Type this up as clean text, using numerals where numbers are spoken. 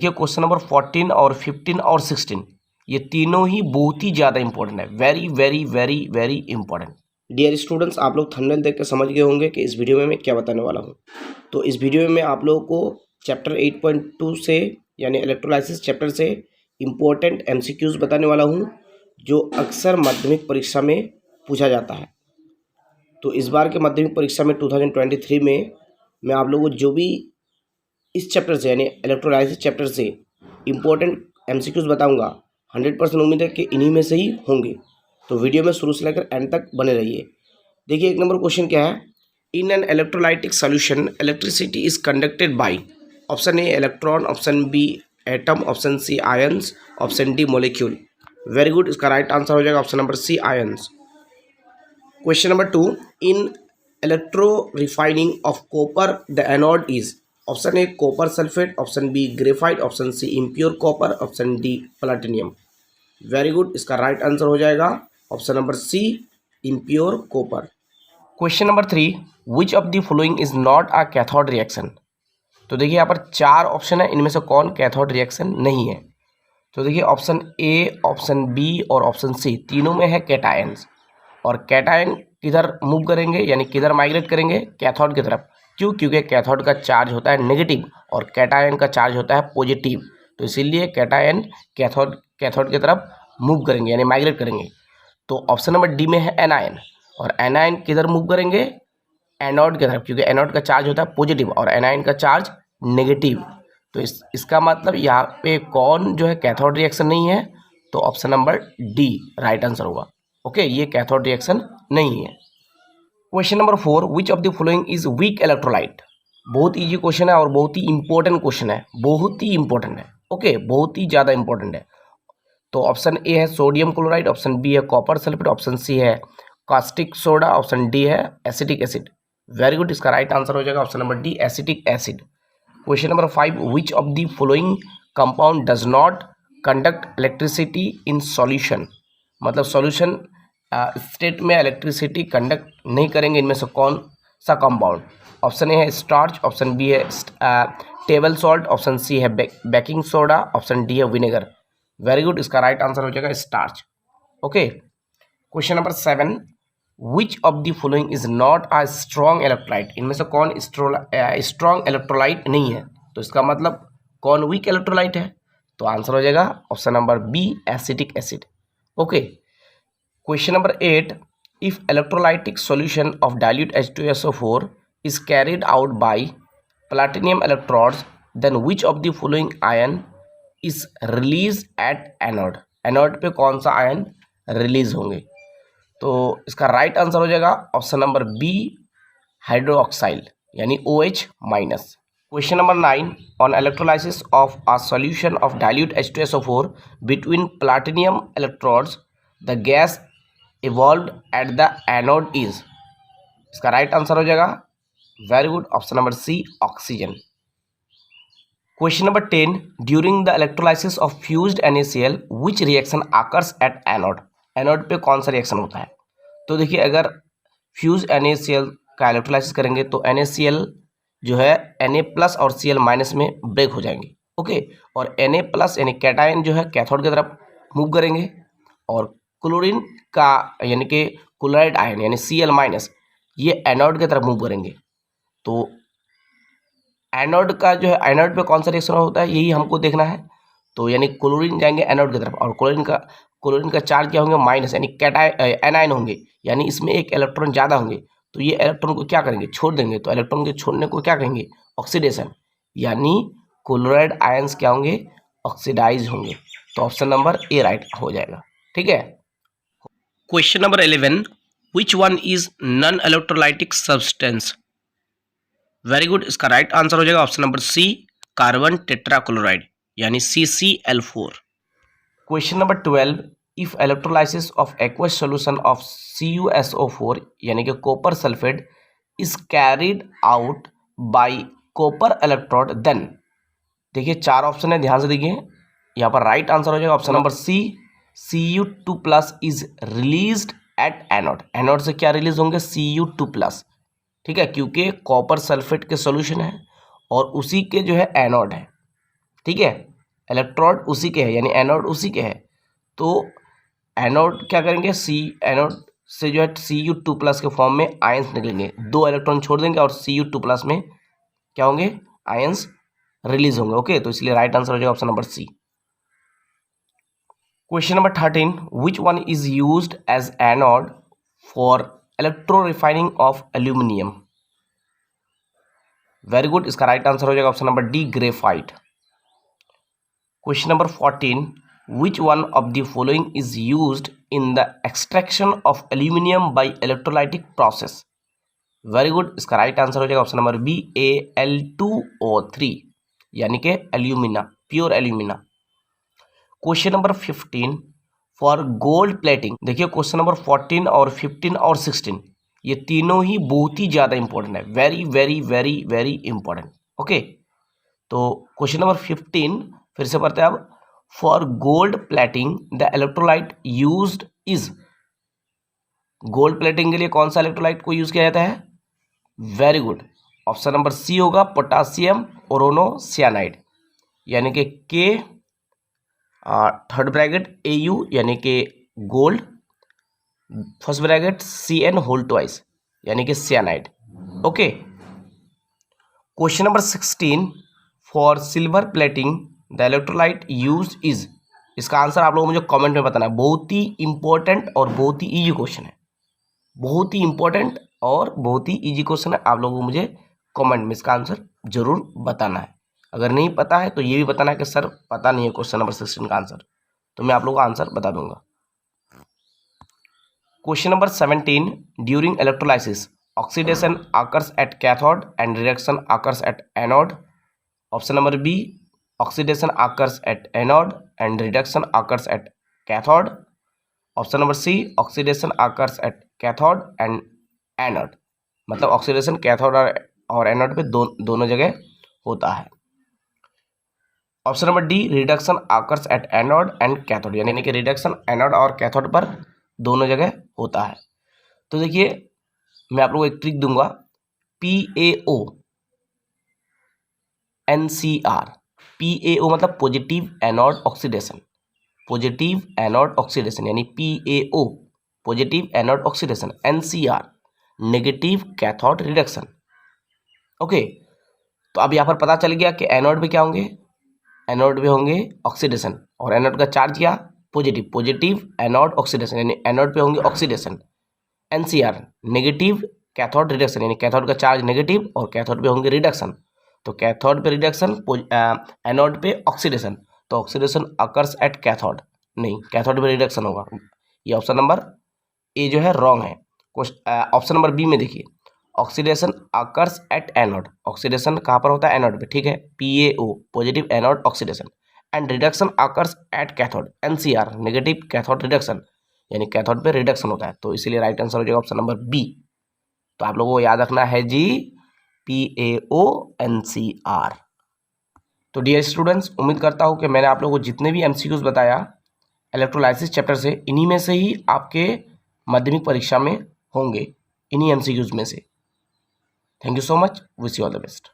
देखिए question number 14 और 15 और 16 ये तीनों ही बहुत ही ज़्यादा इंपॉर्टेंट है, very very very very important. Dear students, आप लोग थंबनेल देख कर समझ गए होंगे कि इस वीडियो में मैं क्या बताने वाला हूँ। तो इस वीडियो में मैं आप लोगों को चैप्टर 8.2 से यानी इलेक्ट्रोलाइसिस चैप्टर से इम्पोर्टेंट MCQs बताने वाला हूँ जो अक्सर माध्यमिक परीक्षा में पूछा जाता है। तो इस बार के माध्यमिक परीक्षा में 2023 में मैं आप लोगों को जो भी इस चैप्टर से यानी इलेक्ट्रोलाइसिस चैप्टर से इम्पोर्टेंट MCQs बताऊंगा, 100% उम्मीद है कि इन्हीं में से ही होंगे। तो वीडियो में शुरू से लेकर एंड तक बने रहिए। देखिए एक नंबर क्वेश्चन क्या है, in an electrolytic solution electricity is conducted by option A electron, option B atom, option C ions, option D molecule. Very good, इसका राइट आंसर हो जाएगा option number C ions. Question number 2, in electro refining of copper the anode is option A copper sulphate, option B graphite, option C impure copper, option D platinum. Very good, इसका right answer हो जाएगा option number C impure copper. Question number 3, which of the following is not a cathode reaction. तो देखिए यहाँ पर 4 option है, इनमें से कौन कैथोड रिएक्शन नहीं है। तो देखिए ऑप्शन ए, ऑप्शन बी और ऑप्शन सी तीनों में है कैटायंस। और कैटायन किधर मूव करेंगे यानी किधर माइग्रेट करेंगे, कैथोड की तरफ। क्यों? क्योंकि कैथोड का चार्ज होता है नेगेटिव और कैटायन का चार्ज होता है पॉजिटिव। तो इसीलिए कैटायन कैथोड की तरफ मूव करेंगे यानी माइग्रेट करेंगे। तो ऑप्शन नंबर डी में है एनायन, और एनायन किधर मूव करेंगे, एनोड की तरफ, क्योंकि एनोड का चार्ज होता है पॉजिटिव और एनायन का चार्ज नेगेटिव। तो इसका मतलब यहाँ पे कौन जो है कैथोड रिएक्शन नहीं है, तो option number D right answer होगा। ओके, ये कैथोड रिएक्शन नहीं है। Question number 4, which of the following is weak electrolyte. बहुत इजी क्वेश्चन है और बहुत ही इंपॉर्टेंट क्वेश्चन है, बहुत ही इंपॉर्टेंट है। ओके, बहुत ही ज़्यादा इंपॉर्टेंट है। तो ऑप्शन ए है सोडियम क्लोराइड, ऑप्शन बी है कॉपर सल्फेट, ऑप्शन सी है कास्टिक सोडा, ऑप्शन डी है एसिटिक एसिड। वेरी गुड, इसका राइट आंसर हो जाएगा option number D acetic acid. Question number 5, which of the following compound does not conduct electricity in solution. मतलब solution state में electricity conduct नहीं करेंगे, इनमें से कौन सा कंपाउंड। ऑप्शन ए है स्टार्च, ऑप्शन बी है टेबल सॉल्ट, ऑप्शन सी है बेकिंग सोडा, ऑप्शन डी है विनेगर। वेरी गुड, इसका राइट आंसर हो जाएगा starch. Okay, question number 7, which of the following is not a strong electrolyte. इनमें से कौन स्ट्रॉन्ग इलेक्ट्रोलाइट नहीं है। तो इसका मतलब कौन वीक इलेक्ट्रोलाइट है, तो आंसर हो जाएगा option number B acetic acid. Okay, question number 8, if electrolytic solution of dilute H2SO4 is carried out by platinum electrodes, then which of the following ion is released at anode। Anode पे कौन सा ion release होंगे, तो इसका right answer हो जाएगा option number B hydroxyl यानी OH minus. Question number 9, on electrolysis of a solution of dilute H2SO4 between platinum electrodes the gas evolve at the anode is. इसका राइट आंसर हो जाएगा very good option number C oxygen. Question number 10, during the electrolysis of fused NaCl which reaction occurs at anode. Anode पे कौन सा reaction होता है। तो देखिए अगर फ्यूज NaCl का इलेक्ट्रोलाइसिस करेंगे तो NaCl जो है Na+ और Cl- में ब्रेक हो जाएंगे। ओके, और Na+ यानी कैटायन जो है कैथोड की तरफ मूव करेंगे और क्लोरीन का यानी कि क्लोराइड आयन यानी Cl- ये एनोड की तरफ मूव करेंगे। तो एनोड का जो है एनोड पे कौन सा रिएक्शन होता है यही हमको देखना है। तो यानी क्लोरीन जाएंगे एनोड की तरफ और क्लोरीन का चार्ज क्या होंगे माइनस यानी एनायन होंगे, यानी इसमें एक इलेक्ट्रॉन ज़्यादा होंगे। तो ये इलेक्ट्रॉन को क्या करेंगे, छोड़ देंगे। तो इलेक्ट्रॉन के छोड़ने को क्या कहेंगे, ऑक्सीडेशन, यानी क्लोराइड आयंस क्या होंगे, ऑक्सीडाइज होंगे। तो ऑप्शन नंबर ए राइट हो जाएगा। ठीक है, question number 11, which one is non electrolytic substance. Very good, इसका राइट आंसर हो जाएगा option number C carbon tetrachloride यानी CCl4। Question number 12, if electrolysis of aqueous solution of CuSO4 यानी कि copper sulphate is carried out by copper electrode then. देखिए 4 option है, ध्यान से देखिए। यहाँ पर राइट आंसर हो जाएगा option number C Cu2+ is released at anode. Anode से क्या रिलीज होंगे, Cu2+। ठीक है, क्योंकि कॉपर सल्फेट के सॉल्यूशन है और उसी के जो है एनोड है। ठीक है, इलेक्ट्रोड उसी के है यानी एनोड उसी के है, तो एनोड क्या करेंगे, एनोड से जो है Cu2+ के फॉर्म में आयंस निकलेंगे, 2 इलेक्ट्रॉन छोड़ देंगे और Cu2+ में क्या होंगे, आयंस रिलीज होंगे। ओके, तो इसलिए राइट आंसर हो जाएगा option number C. Question number 13, which one is used as anode for electro refining of aluminium. Very good, इसका राइट आंसर हो जाएगा option number D, graphite. Question number 14, which one of the following is used in the extraction of aluminium by electrolytic process। Very good, इसका right answer हो जाएगा option number B, Al2O3 यानी कि alumina, pure alumina. Question number 15, for gold plating. देखिए question number 14 और 15 और 16 ये तीनों ही बहुत ही ज़्यादा इंपॉर्टेंट है, very very very very important. Okay, तो क्वेश्चन नंबर 15 फिर से पढ़ते हैं अब। For gold plating the electrolyte used is. Gold plating के लिए कौन सा इलेक्ट्रोलाइट को यूज किया जाता है, very good, option number C होगा, पोटासियम ओरोनोसियानाइड यानी कि के थर्ड ब्रैकेट Au यानी कि गोल्ड, फर्स्ट ब्रैकेट Cn2 यानी कि cyanide. Okay, question number 16, for silver plating the electrolyte used is. इसका आंसर आप लोगों को मुझे कमेंट में बताना है, बहुत ही इंपॉर्टेंट और बहुत ही इजी क्वेश्चन है, बहुत ही इंपॉर्टेंट और बहुत ही इजी क्वेश्चन है। आप लोगों को मुझे कमेंट में इसका आंसर जरूर बताना है। अगर नहीं पता है तो ये भी बताना है कि सर पता नहीं है क्वेश्चन नंबर 16 का आंसर, तो मैं आप लोगों को आंसर बता दूंगा। Question number 17, during electrolysis oxidation occurs at cathode and reduction occurs at anode. Option number B, oxidation occurs at anode and reduction occurs at cathode. Option number C, oxidation occurs at cathode and anode, मतलब oxidation cathode और anode पे दोनों जगह होता है। Option number D, reduction occurs at anode and cathode यानी कि reduction anode और कैथोड पर दोनों जगह होता है। तो देखिए मैं आप लोगों को एक ट्रिक दूंगा, PaO NCr, PaO मतलब positive anode oxidation, positive anode oxidation यानी PaO positive anode oxidation, NCr negative cathode reduction. Okay, तो अब यहाँ पर पता चल गया कि एनोड पे क्या होंगे, एनोड पे होंगे ऑक्सीडेशन और एनोड का चार्ज क्या, पॉजिटिव, पॉजिटिव एनोड ऑक्सीडेशन यानी एनोड पे होंगे oxidation. NCr negative cathode reduction यानी कैथोड का चार्ज नेगेटिव और कैथोड पे होंगे रिडक्शन, तो कैथोड पे रिडक्शन, एनोड पे ऑक्सीडेशन, तो ऑक्सीडेशन अकर्स एट कैथोड, नहीं कैथोड पे रिडक्शन होगा। ये ऑप्शन नंबर ए जो है रॉन्ग है। ऑप्शन नंबर बी में देखिए, oxidation occurs at anode, oxidation कहाँ पर होता है, एनोड पे, ठीक है, PaO positive anode oxidation, and reduction occurs at cathode, NCr negative cathode reduction यानी कैथोड पे रिडक्शन होता है, तो इसीलिए राइट आंसर हो जाएगा ऑप्शन नंबर बी। तो आप लोगों को याद रखना है जी, PaO NCr। तो डियर स्टूडेंट्स, उम्मीद करता हूँ कि मैंने आप लोगों को जितने भी MCQs बताया इलेक्ट्रोलाइसिस चैप्टर से, इन्हीं में से ही आपके माध्यमिक परीक्षा में होंगे, इन्हीं MCQs में से। Thank you so much, wish you all the best.